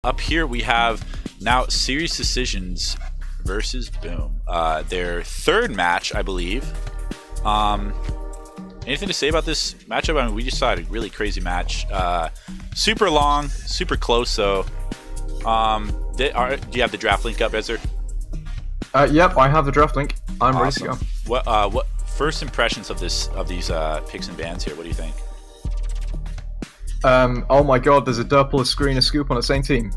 Up here we have now Serious Decisions versus Boom. Their third match, I believe. Anything to say about this matchup? I mean, we just saw a really crazy match. Super long, super close though. Do you have the draft link up, Eddster? Yep, I have the draft link. I'm ready to go. What first impressions of these picks and bans here? What do you think? Oh my god, there's a Durple, a Screen, a Scoop on the same team.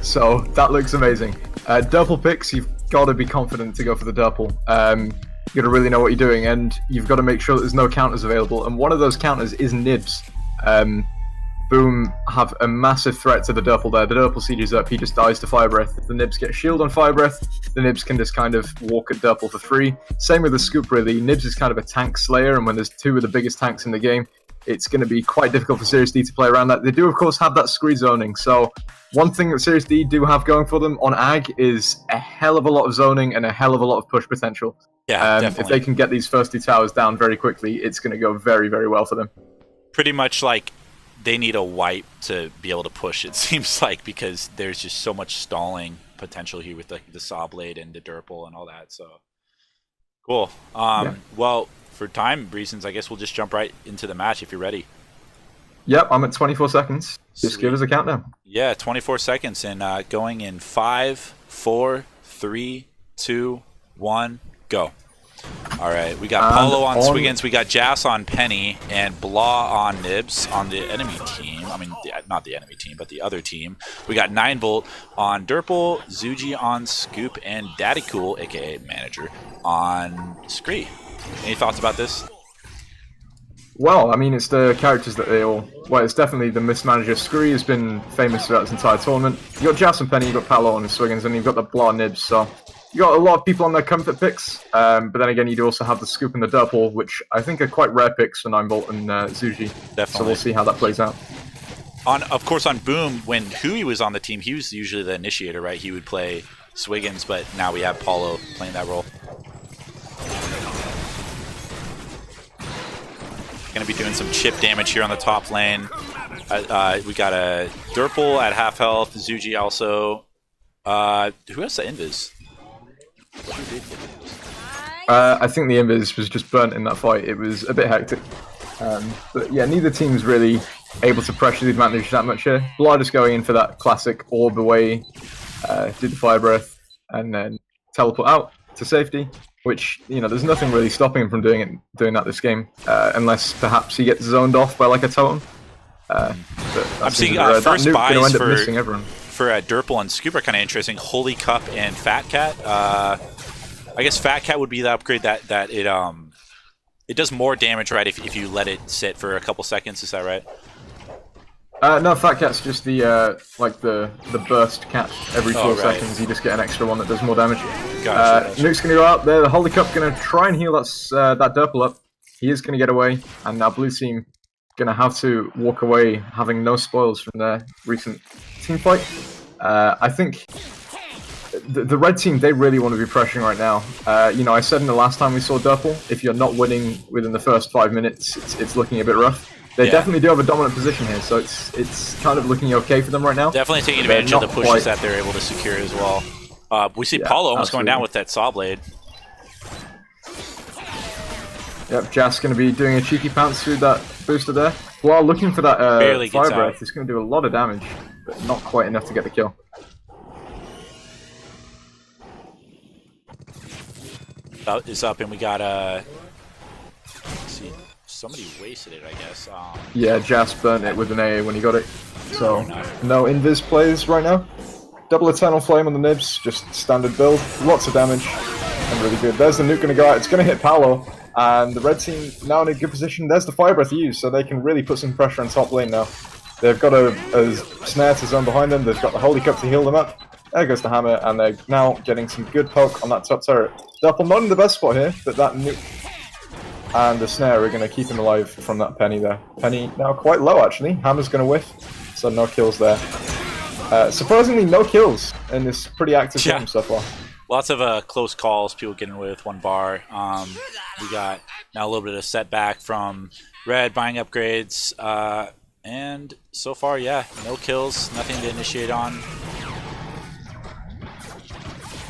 So that looks amazing. Durple picks, you've got to be confident to go for the Durple. You got to really know what you're doing, and you've got to make sure that there's no counters available. And one of those counters is Nibs. Boom have a massive threat to the Durple there. The Durple sieges up, he just dies to Fire Breath. If the Nibs get shield on Fire Breath, the Nibs can just kind of walk at Durple for free. Same with the Scoop really. Nibs is kind of a tank slayer, and when there's two of the biggest tanks in the game, it's going to be quite difficult for Serious D to play around that. They do, of course, have that screen zoning. So one thing that Serious D do have going for them on Ag is a hell of a lot of zoning and a hell of a lot of push potential. Yeah, definitely. If they can get these first two towers down very quickly, it's going to go very, very well for them. Pretty much like they need a wipe to be able to push, it seems like, because there's just so much stalling potential here with the Saw Blade and the Durple and all that. So cool. Well, for time reasons, I guess we'll just jump right into the match if you're ready. Yep, I'm at 24 seconds. Just Sweet. give us a countdown. Yeah, 24 seconds, and going in 5, 4, 3, 2, 1, go. All right, we got Paulo on Swiggins, we got Jas on Penny, and Blah on Nibs on the enemy team. I mean, not the enemy team, but the other team. We got 9volt on Durple, Zuji on Scoop, and Daddy Cool, aka Manager, on Scree. Any thoughts about this? Well, I mean, it's the characters that they all... Well, it's definitely the mismanager. Scree has been famous throughout this entire tournament. You got Jas and Penny, you got Paulo on the Swiggins, and you've got the Blah Nibs, so... You got a lot of people on their comfort picks, but then again, you do also have the Scoop and the Durple, which I think are quite rare picks for 9volt and Zuji. Definitely. So we'll see how that plays out. Of course, on Boom, when Hui was on the team, he was usually the initiator, right? He would play Swiggins, but now we have Paulo playing that role. Going to be doing some chip damage here on the top lane. We got a Durple at half health, Zuji also. Who has the invis? I think the invis was just burnt in that fight. It was a bit hectic. But yeah, neither team's really able to pressure the advantage that much here. Blah just going in for that classic orb away, do the Fire Breath, and then teleport out to safety. Which, you know, there's nothing really stopping him from doing that this game, unless perhaps he gets zoned off by like a totem. I'm seeing first buys for Durple and Scoop are kind of interesting. Holy Cup and Fat Cat. I guess Fat Cat would be the upgrade that it does more damage, right? If you let it sit for a couple seconds, is that right? No, Fat Cat's just the like the burst cat. Every 4 seconds, you just get an extra one that does more damage. Gotcha. Nuke's gonna go out there. The Holy Cup gonna try and heal that Durple up. He is gonna get away, and now blue team gonna have to walk away, having no spoils from their recent team fight. I think the red team, they really want to be pressuring right now. You know, I said in the last time we saw Durple, if you're not winning within the first 5 minutes, it's looking a bit rough. They definitely do have a dominant position here, so it's kind of looking okay for them right now. Definitely taking advantage of the pushes that they're able to secure as well. We see Paulo almost going down with that Saw Blade. Yep, Jas going to be doing a cheeky pounce through that booster there. While looking for that Fire Breath, it's going to do a lot of damage, but not quite enough to get the kill. Is up, and we got let's see, somebody wasted it, I guess. Yeah, Jas burnt it with an AA when he got it. So no invis plays right now. Double Eternal Flame on the Nibs, just standard build, lots of damage, and really good. There's the nuke going to go out. It's going to hit Paulo, and the red team now in a good position. There's the Fire Breath used, so they can really put some pressure on top lane now. They've got a snare to zone behind them. They've got the Holy Cup to heal them up. There goes the hammer, and they're now getting some good poke on that top turret. Durple not in the best spot here, but that nuke and the snare are going to keep him alive from that Penny there. Penny now quite low, actually. Hammer's going to whiff, so no kills there. Surprisingly, no kills in this pretty active game so far. Lots of close calls, people getting away with one bar. We got now a little bit of setback from Red buying upgrades, And so far, yeah, no kills, nothing to initiate on.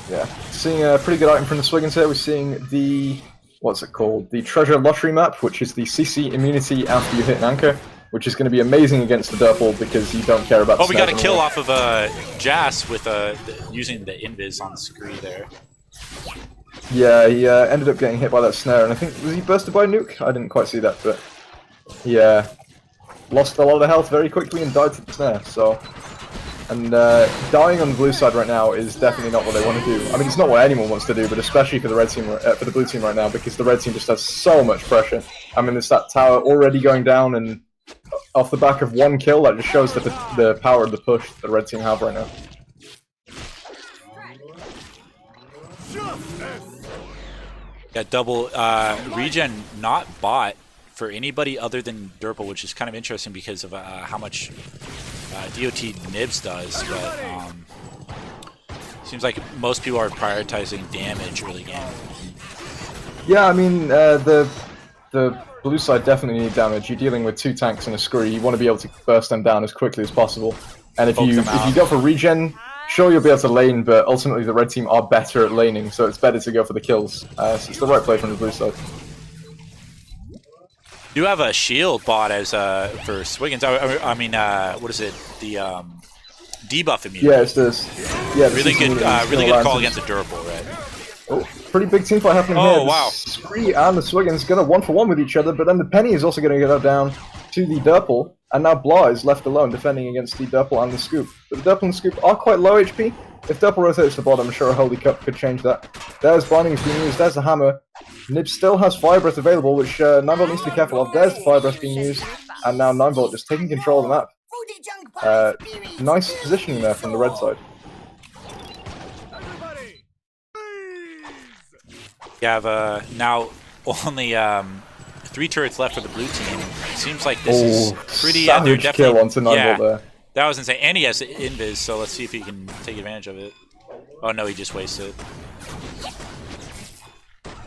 Yeah, seeing a pretty good item from the Swiggins here. We're seeing the, what's it called? The Treasure Lottery map, which is the CC immunity after you hit an anchor, which is going to be amazing against the Durple because you don't care about. Oh, we got a kill off of Jas with using the invis on the scree there. Yeah, he ended up getting hit by that snare, and I think, was he bursted by a nuke? I didn't quite see that, but yeah, lost a lot of health very quickly and died to the snare. So, and dying on the blue side right now is definitely not what they want to do. I mean, it's not what anyone wants to do, but especially for the red team, for the blue team right now, because the red team just has so much pressure. I mean, there's that tower already going down, and off the back of one kill, that just shows that the power of the push the red team have right now. Got double regen not bought for anybody other than Durple, which is kind of interesting because of how much DOT Nibs does, but seems like most people are prioritizing damage early game. Yeah, I mean, the blue side definitely need damage. You're dealing with 2 tanks and a screw. You want to be able to burst them down as quickly as possible. And if you go for regen, sure, you'll be able to lane, but ultimately the red team are better at laning, so it's better to go for the kills. So it's the right play from the blue side. You have a shield bot as for Swiggins. I mean, what is it? The debuff immunity. Yeah, it's this. Yeah, really good call against the Durable, right? Oh, pretty big team fight happening here. Wow. The Scree and the Swiggins going to 1-for-1 with each other, but then the Penny is also going to get down to the Durple, and now Blah is left alone defending against the Durple and the Scoop. But the Durple and the Scoop are quite low HP. If Durple rotates to the bottom, I'm sure a Holy Cup could change that. There's Binding being used, there's the Hammer. Nib still has Fire Breath available, which 9volt needs to be careful of. There's the Fire Breath being used, and now 9volt just taking control of the map. Nice positioning there from the red side. You have now only 3 turrets left for the blue team. Seems like this is pretty. Savage kill onto 9volt there. That was insane. And he has invis, so let's see if he can take advantage of it. Oh no, he just wasted it.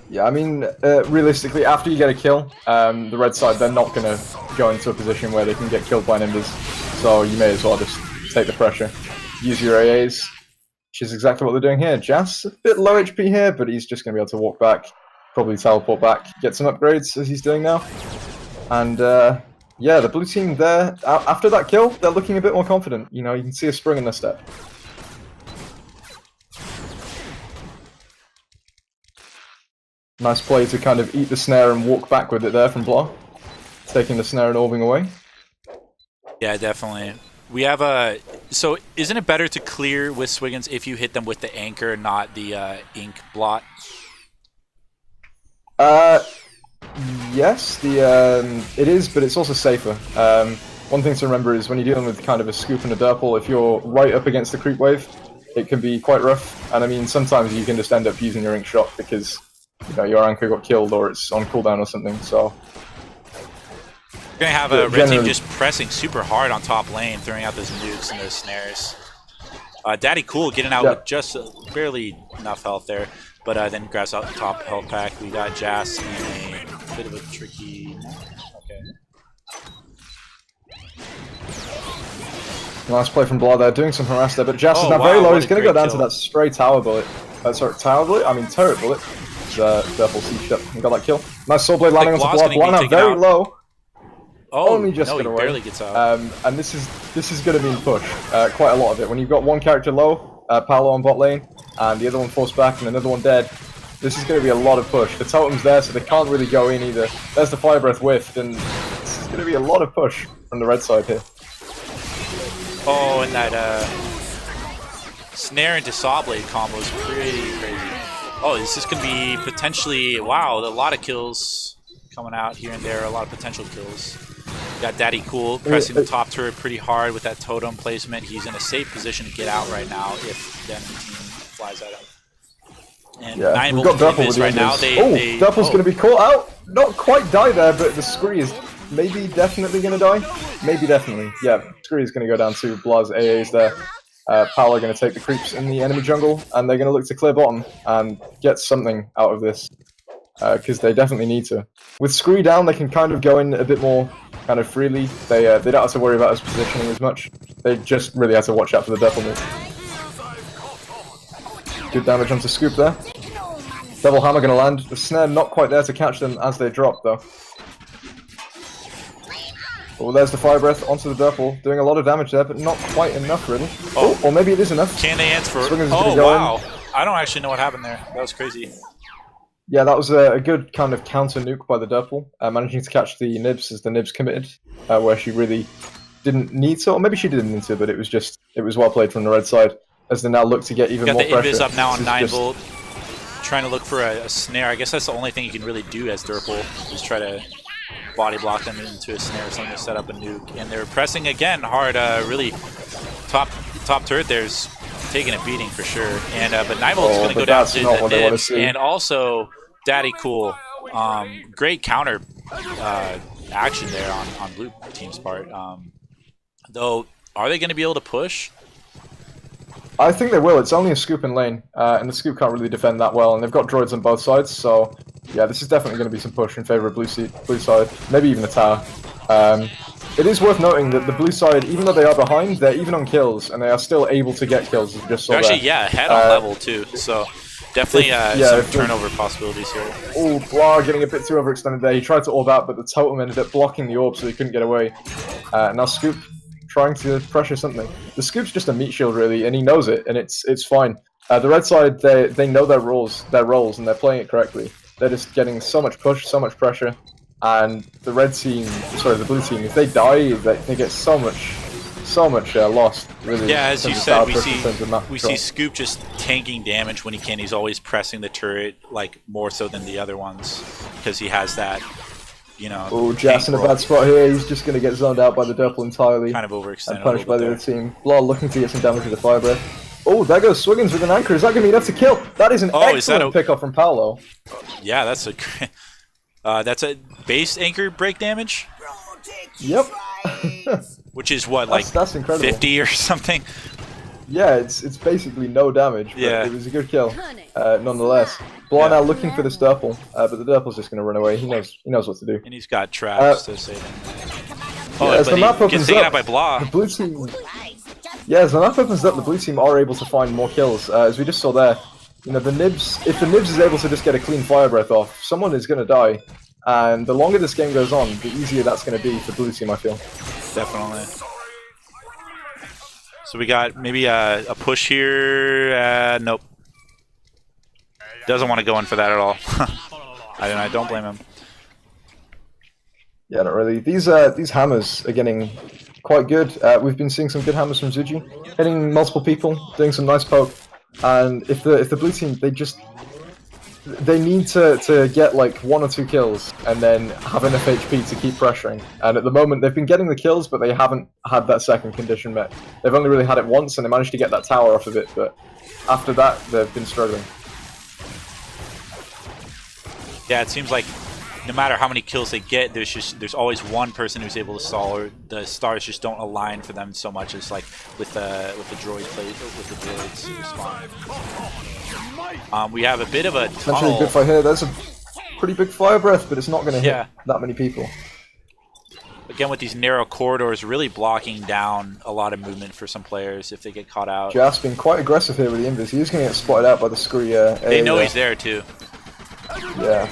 Yeah, I mean, realistically, after you get a kill, the red side, they're not going to go into a position where they can get killed by an invis. So you may as well just take the pressure. Use your AAs, which is exactly what they're doing here. Jas, a bit low HP here, but he's just going to be able to walk back, probably teleport back, get some upgrades as he's doing now. And yeah, the blue team there, after that kill, they're looking a bit more confident. You know, you can see a spring in their step. Nice play to kind of eat the snare and walk back with it there from Blah. Taking the snare and orbing away. Yeah, definitely. We have a... So, isn't it better to clear with Swiggins if you hit them with the anchor, not the ink blot? Yes, it is, but it's also safer. One thing to remember is when you're dealing with kind of a scoop and a Durple, if you're right up against the creep wave, it can be quite rough. And I mean, sometimes you can just end up using your ink shot because, you know, your anchor got killed or it's on cooldown or something. So you're gonna have a red team just pressing super hard on top lane, throwing out those nukes and those snares. Daddy Cool getting out with just barely enough health there. But then grabs out the top health pack. We got Jas in a bit of a tricky... Okay. Nice play from Blah there, doing some harass there, but Jas is now very low. He's going to go down to that stray tower bullet. Sorry, tower bullet? I mean turret bullet. Durple sieged up and got that kill. Nice sword blade landing onto Blah. Blah now very low. Oh, only just no, got away. Barely gets out. And this is going to be in push. Quite a lot of it. When you've got one character low, Paolo on bot lane, and the other one forced back and another one dead, this is going to be a lot of push. The totem's there, so they can't really go in either. There's the Fire Breath whiffed, and this is going to be a lot of push from the red side here. Oh, and that snare into saw blade combo is pretty crazy. Oh, this is going to be potentially, wow, a lot of kills coming out here and there, a lot of potential kills. Got Daddy Cool pressing the top turret pretty hard with that totem placement. He's in a safe position to get out right now if the enemy team flies at him. And yeah, we've got Durple with right now. Durple's going to be caught out. Not quite die there, but the Scree is maybe definitely going to die. Maybe definitely. Yeah, Scree is going to go down to Blah's AAs there. Paolo going to take the creeps in the enemy jungle, and they're going to look to clear bottom and get something out of this. because they definitely need to. With Scree down, they can kind of go in a bit more kind of freely. They don't have to worry about his positioning as much. They just really have to watch out for the Devil move. Good damage onto Scoop there. Double Hammer gonna land. The snare not quite there to catch them as they drop though. Oh, there's the Fire Breath onto the Durple, doing a lot of damage there, but not quite enough really. Oh, or maybe it is enough. Can they answer? Oh wow! I don't actually know what happened there. That was crazy. Yeah, that was a good kind of counter nuke by the Durple, managing to catch the Nibs as the Nibs committed, where she really didn't need to, or maybe she didn't need to, but it was well played from the red side, as they now look to get even more pressure. Got the Invis up now on 9 volt, trying to look for a snare. I guess that's the only thing you can really do as Durple, is try to body block them into a snare or something to set up a nuke. And they're pressing again hard, really top turret there's taking a beating for sure. And but 9 volt's going to go down to the Nibs, and also Daddy Cool. Great counter action there on blue team's part. Though, are they going to be able to push? I think they will. It's only a Scoop in lane, and the Scoop can't really defend that well, and they've got droids on both sides, so yeah, this is definitely going to be some push in favor of blue side, maybe even a tower. It is worth noting that the blue side, even though they are behind, they're even on kills, and they are still able to get kills, as we just saw actually, there. yeah, ahead on level too, so definitely some turnover possibilities here. Oh, Blah getting a bit too overextended there. He tried to orb out, but the totem ended up blocking the orb, so he couldn't get away. Now Scoop trying to pressure something. The Scoop's just a meat shield really, and he knows it, and it's fine. The red side, they know their roles, and they're playing it correctly. They're just getting so much push, so much pressure, and the the blue team, if they die, they get so much lost. Really, yeah, as you said, we see Scoop just tanking damage when he can. He's always pressing the turret, like more so than the other ones, because he has that. You know, oh, Jas in a bad spot here. He's just going to get zoned out by the Durple entirely. Kind of overextended. And punished by the other team. Blah looking to get some damage with the Fire Breath. Oh, there goes Swiggins with an anchor. Is that going to be enough to kill? That is an excellent pickup from Paolo. Yeah, that's a base anchor break damage. Yep. Which is what, like that's incredible. 50 or something? Yeah, it's basically no damage, but it was a good kill, nonetheless. Blah now looking for this Durple, but the Durple's just going to run away. He knows what to do. And he's got traps to save him. Oh, as the map opens gets taken up, out by Blah. The blue team. Yeah, as the map opens up, the blue team are able to find more kills, as we just saw there. You know, the Nibs. If the Nibs is able to just get a clean Fire Breath off, someone is going to die, and the longer this game goes on, the easier that's going to be for blue team. I feel. Definitely. So we got maybe a push here. Nope. Doesn't want to go in for that at all. I don't blame him. Yeah, not really. These hammers are getting quite good. We've been seeing some good hammers from Zuji, hitting multiple people, doing some nice poke. And if the blue team, they need to get like 1 or 2 kills and then have enough HP to keep pressuring. And at the moment, they've been getting the kills, but they haven't had that second condition met. They've only really had it once, and they managed to get that tower off of it. But after that, they've been struggling. Yeah, it seems like no matter how many kills they get, there's always one person who's able to stall, or the stars just don't align for them so much as like with the droid play with the droids respawn. We have a bit of a tunnel. Good fight here. That's a pretty big Fire Breath, but it's not going to hit that many people. Again, with these narrow corridors, really blocking down a lot of movement for some players if they get caught out. Jas being quite aggressive here with the Invis. He's going to get spotted out by the Scree. They know he's there too. Yeah.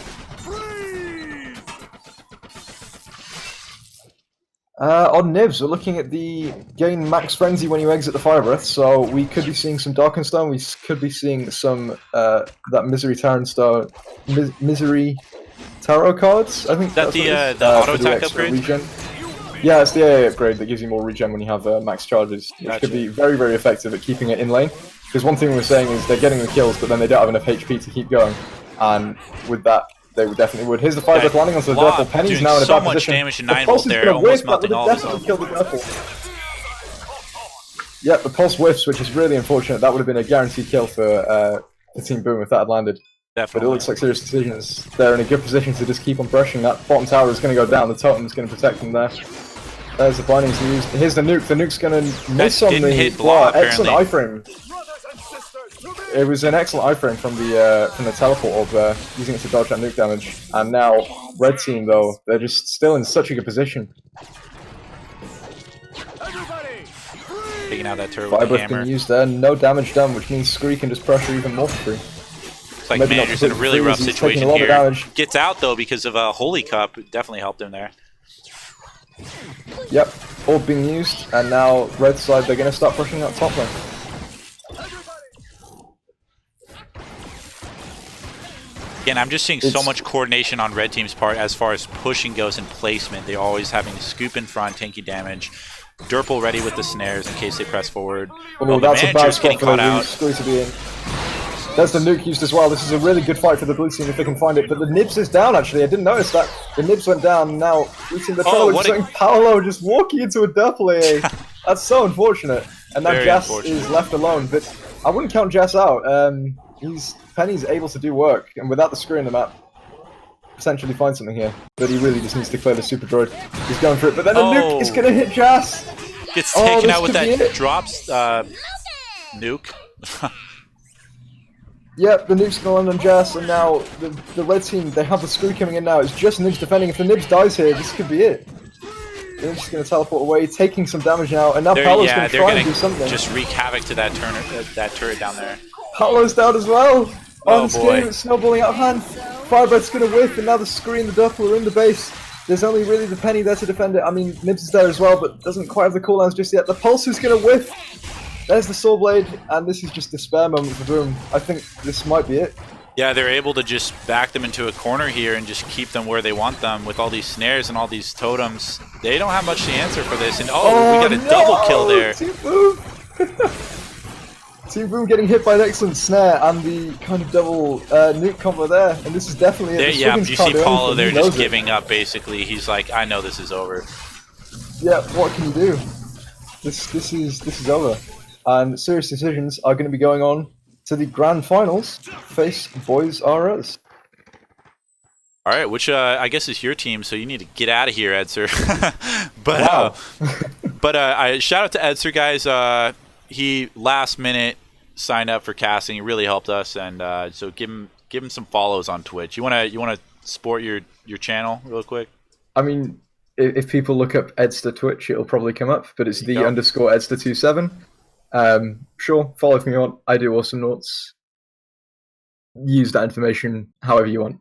On Nibs, we're looking at the gain max frenzy when you exit the Fire Breath, so we could be seeing some Darkenstone, we could be seeing some that Misery Tarot cards, I think. Is that the auto attack upgrade? Regen. Yeah, it's the AA upgrade that gives you more regen when you have max charges, which could be very, very effective at keeping it in lane. Because one thing we're saying is they're getting the kills, but then they don't have enough HP to keep going, and with that, they would definitely would. Here's the Fire Breath landing onto the Durple. Penny's now in a bad position. So much damage to 9 volt there, almost melting all of his killed the Durple. Yep, the pulse whiffs, which is really unfortunate. That would have been a guaranteed kill for Team Boom if that had landed. Definitely. But it looks like Serious Decisions. They're in a good position to just keep on pressuring. That bottom tower is going to go down. The totem is going to protect them there. There's the bindings used. Here's the nuke. The nuke's going to miss on the hit Blah, excellent iframe. It was an excellent iframe from the teleport orb, using it to dodge that nuke damage. And now red team though, they're just still in such a good position. Taking out that turret with the Fireburst hammer. being used there, no damage done, which means Scree can just pressure even more for free. It's like Manager's in a really rough situation here. Gets out though because of a Holy Cup. Definitely helped him there. Yep, orb being used, and now red side, they're going to start pushing that top lane. Again, I'm just seeing so much coordination on red team's part as far as pushing goes and placement. They're always having to scoop in front, tanky damage. Durple ready with the snares in case they press forward. Oh, that's a bad spot for the Screw to be in. There's the nuke used as well. This is a really good fight for the blue team if they can find it. But the Nibs is down, actually. I didn't notice that. The Nibs went down. Now, blue team, they're trying to Paolo just walking into a double AA. That's so unfortunate. And now Jas is left alone. But I wouldn't count Jas out. Penny's able to do work. And without the screw in the map, potentially find something here. But he really just needs to clear the Super Droid. He's going for it. But then the nuke is going to hit Jas. Gets taken out with that drops nuke. Yep, the nuke's going on Jas, and now the red team, they have the screw coming in now. It's just Nibs defending. If the Nibs dies here, this could be it. They're just going to teleport away, taking some damage now, and now Paolo's going to try and do something. Just wreak havoc to that turret down there. Paolo's down as well. Oh this boy. game, it's snowballing out of hand. Firebread's going to whiff, and now the screw and the Duffel are in the base. There's only really the Penny there to defend it. I mean, Nibs is there as well, but doesn't quite have the cooldowns just yet. The Pulse is going to whiff. There's the Soul Blade, and this is just a spare moment for Boom. I think this might be it. Yeah, they're able to just back them into a corner here and just keep them where they want them with all these snares and all these totems. They don't have much to answer for this, and we got a double kill there. Team Boom! Team Boom getting hit by an excellent snare and the kind of double nuke combo there, and this is definitely it. Yeah, you see Paulo there just giving up, basically. He's like, I know this is over. Yeah, what can you do? This is over. And serious decisions are going to be going on to the grand finals. Face Boys R Us. All right, which I guess is your team, so you need to get out of here, Eddster. But wow. Shout out to Eddster, guys. He last minute signed up for casting. He really helped us, and so give him some follows on Twitch. You wanna sport your channel real quick? I mean, if people look up Eddster Twitch, it'll probably come up. But it's _Eddster27. Sure, follow if you want. I do Awesomenauts. Use that information however you want.